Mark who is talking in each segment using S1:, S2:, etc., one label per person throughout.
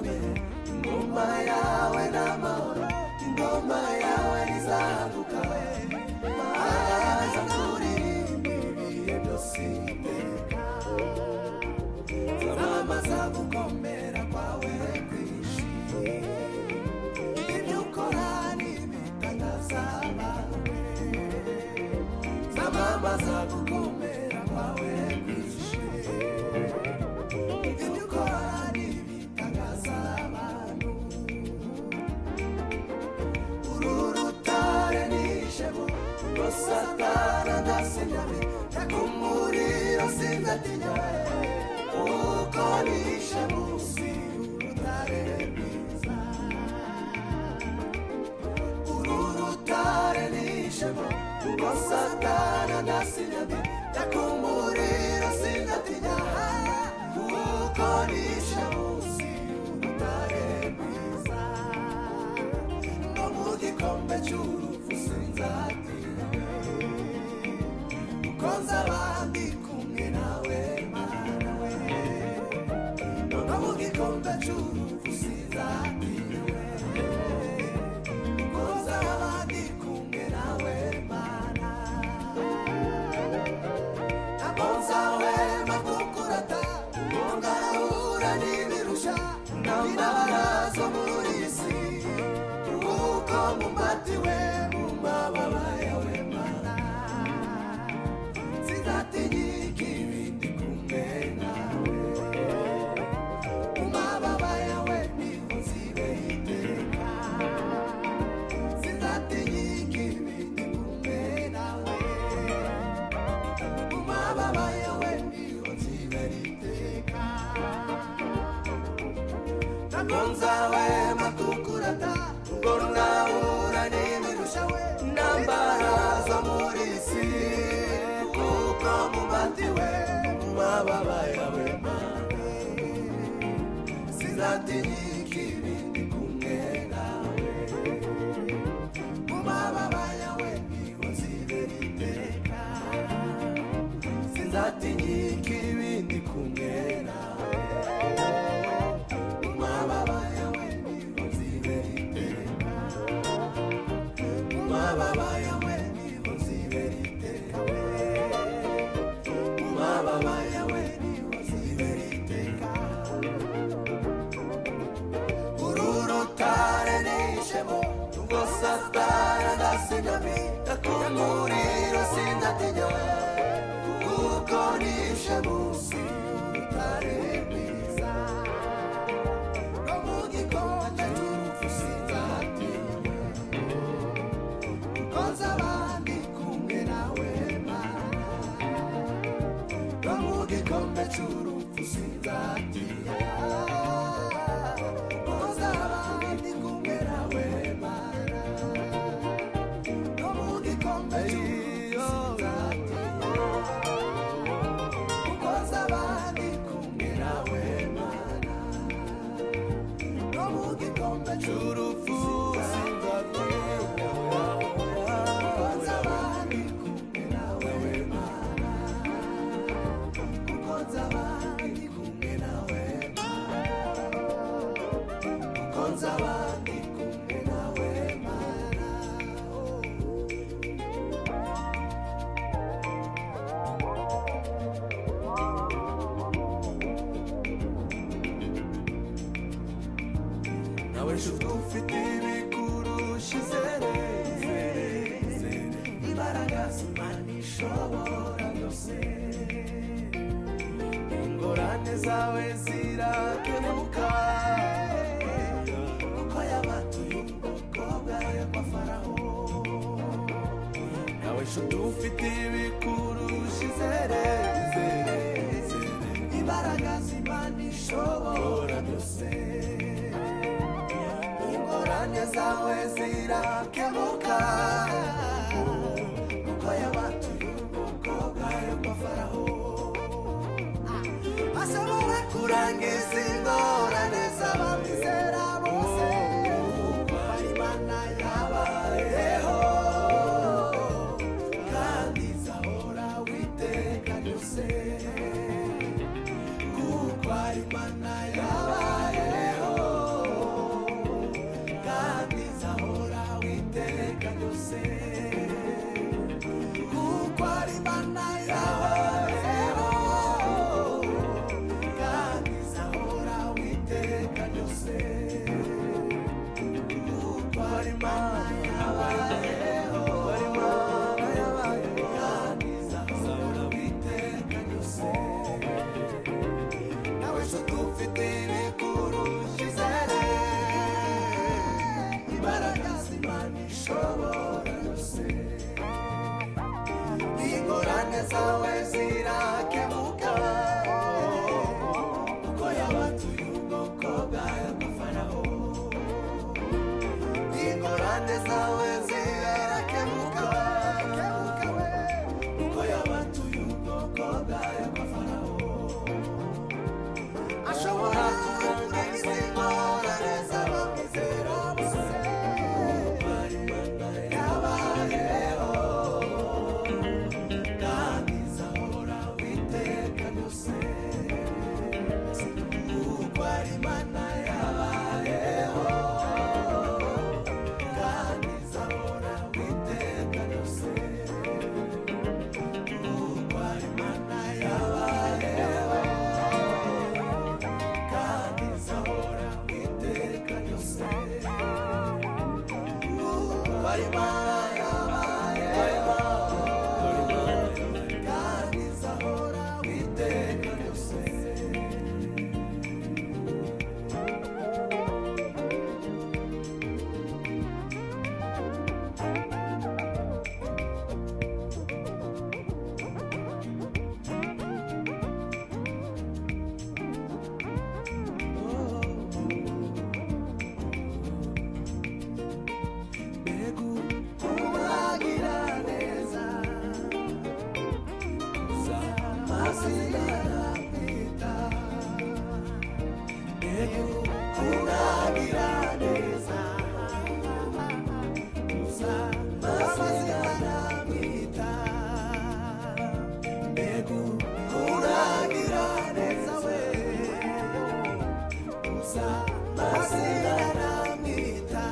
S1: ikomeye ingoma yawe n'amahoro ingoma yawe rizaguka maza kuririmba ibihe byose iteka zamamaza gukomera kwawe kwinshi ibyo ukora n'ibitangaza bawe zamamaza gukomera kwawe kwinshi ibyo ukora n'ibitangaza abantu uru rutare n'ishema ngo Satani adasenyame yakumurira sinzatinya uko nishe munsi urutare rwiza uru rutare n'ishema ngo Satani adasenyame yakumurira sinzatinya uko nishe munsi urutare rwiza no mu gikombe cy'urupfu sinzatinya uko nzabandi kumwe nawe Mana we no mu gikombe cy'urupfu sinzatinya uko nzabandi kumwe nawe Mana ntabwo nzahwema kukurata ngo ngahura n'ibirusha intambara zo muri iyi si kuko mumbatiwe mu mababa yawe Mana sinzatinyika ibindi kumwe nawe mu mababa yawe niho nzibera iteka sinzatinyika ibindi kumwe nawe mu mababa yawe niho nzibera iteka ntabwo nzahwema kukurata ngo nahura n'ibirusha intambara zo muri iyi si kuko mumbatiwe mu mababa yawe Mana sinzatinyika ibindi kumwe nawe mu mababa yawe niho nzibera iteka sinzatinyika ibindi kumwe nawe mu mababa yawe niho nzibera iteka mu mababa yawe niho nzibera iteka mu mababa yawe niho nzibera iteka uru rutare n'ishema ngo Satani adasenyame yakumurira sinzatinya kuko nishe munsi urutare rwiza no mu gikombe cy'urupfu sinzatinya kuko nzabandi kumwe nawe Mana no mu gikombe cy'urupfu sinzatinya kuko nzabandi kumwe nawe Mana no mu gikombe cy'urupfu sinzatinya kuko nzabandi kumwe nawe Mana no mu gikombe cy'urupfu sinzatinya kuko nzabandi kumwe nawe Mana kuko nzabandi kumwe nawe kuko nzabandi kumwe nawe Mana nawe nshuti ufite ibikurusha izere imbaraga z'Imana ishobora byose ingorane zawe zirakemuka kuko yabatuye ubwoko bwayo kwa Farawo nawe nshuti ufite ibikurusha izere imbaraga z'Imana ishobora byose ingorane zawe zirakemuka kuko yabatuye ubwoko bwayo kwa Farawo ashobora kurangiza ingorane z'abamwizera bose kuko ari Imana yabayeho kandi izahora witeka ryose kuko ari Imana yabayeho zawe zirakemuka kuko yabatuye ubwoko bwawe kwa Farawo. Ingorane zawe zirakemuka kuko yabatuye ubwoko bwawe kwa Farawo. Ashobora kurangiza ingorane z'abamwizera bose. Yabayeho kandi izahora witeka ryose. Kuko ari Imana yabayeho kandi izahora witeka ryose. Kuko ari Imana yabayeho kandi izahora witeka ryose. Kuko ari Imana yabayeho kandi izahora witeka ryose. Mbegu kubagira neza uza mazina kwita. Mbegu kubagira neza uza mazina kwita. Mbegu kubagira neza we uza mazina kwita.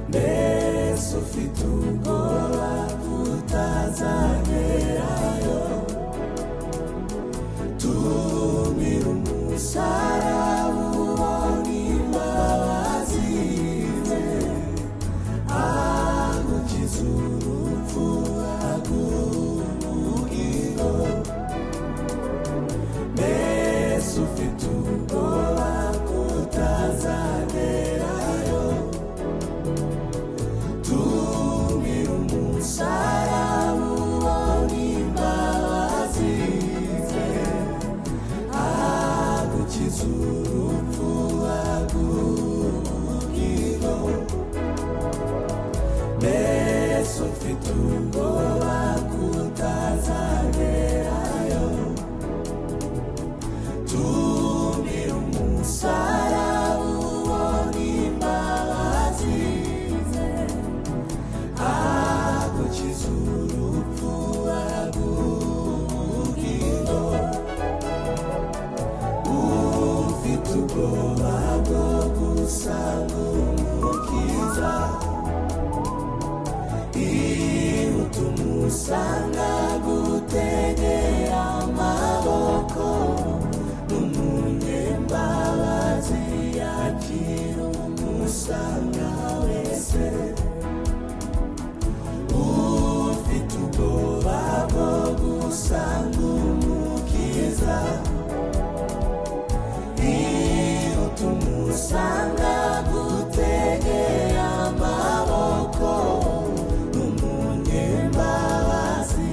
S1: Mbese ufite ubwoba kutazagerayo? Tumira umusaraba ubone imbabazi ze. Agukiza urupfu aguha ubugingo. Mbese ufite ubwoba kutazagerayo? Tumira umusaraba ubone imbabazi ze. Agukiza urupfu aguha ubugingo. Mbese ufite ubwoba kutazagerayo? Tumira umusaraba ubone imbabazi ze. Agukiza urupfu aguha ubugingo. Ufite ubwoba bwo gusanga umukiza. Iruta umusanga gutegera amaboko. N'umunyembabazi yakira umusanga wese. Ufite ubwoba bwo gusanga umukiza. Iruta umusanga gutegera amaboko. N'umunyembabazi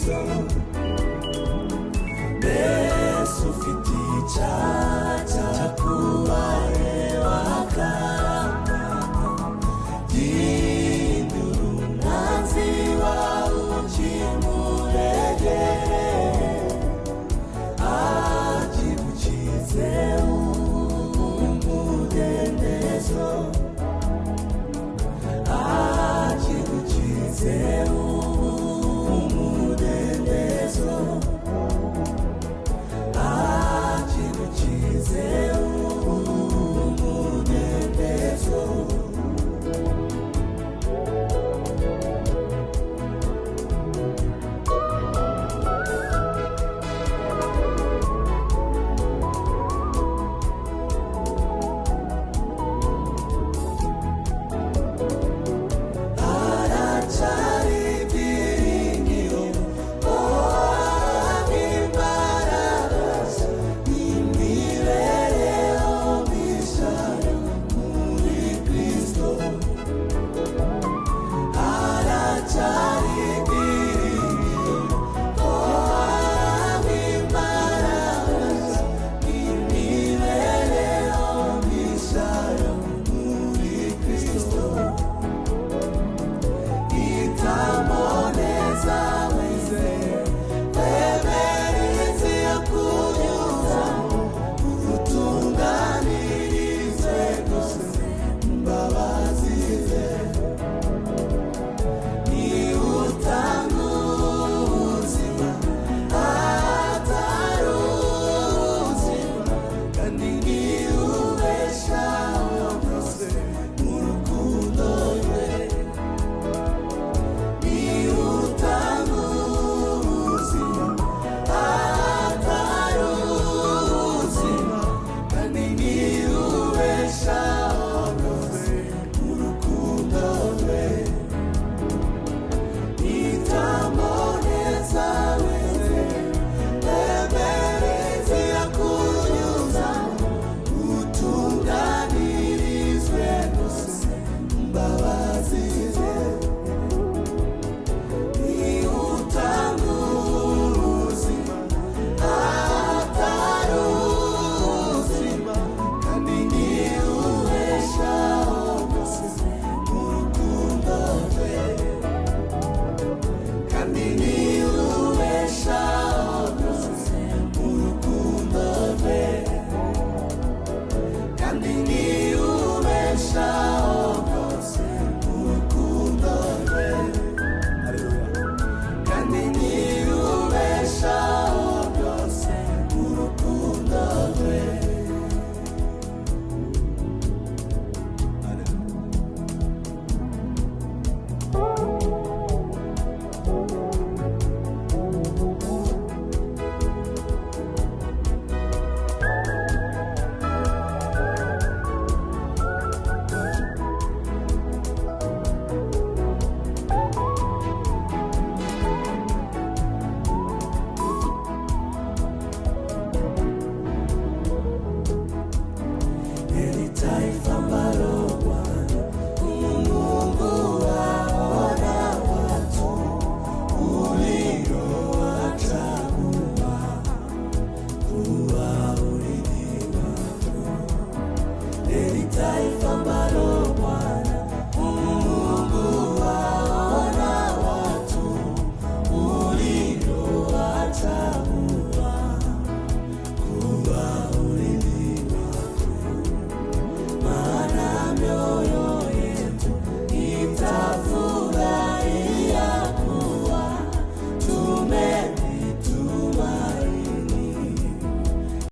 S1: iherezo mbese ufite icyaha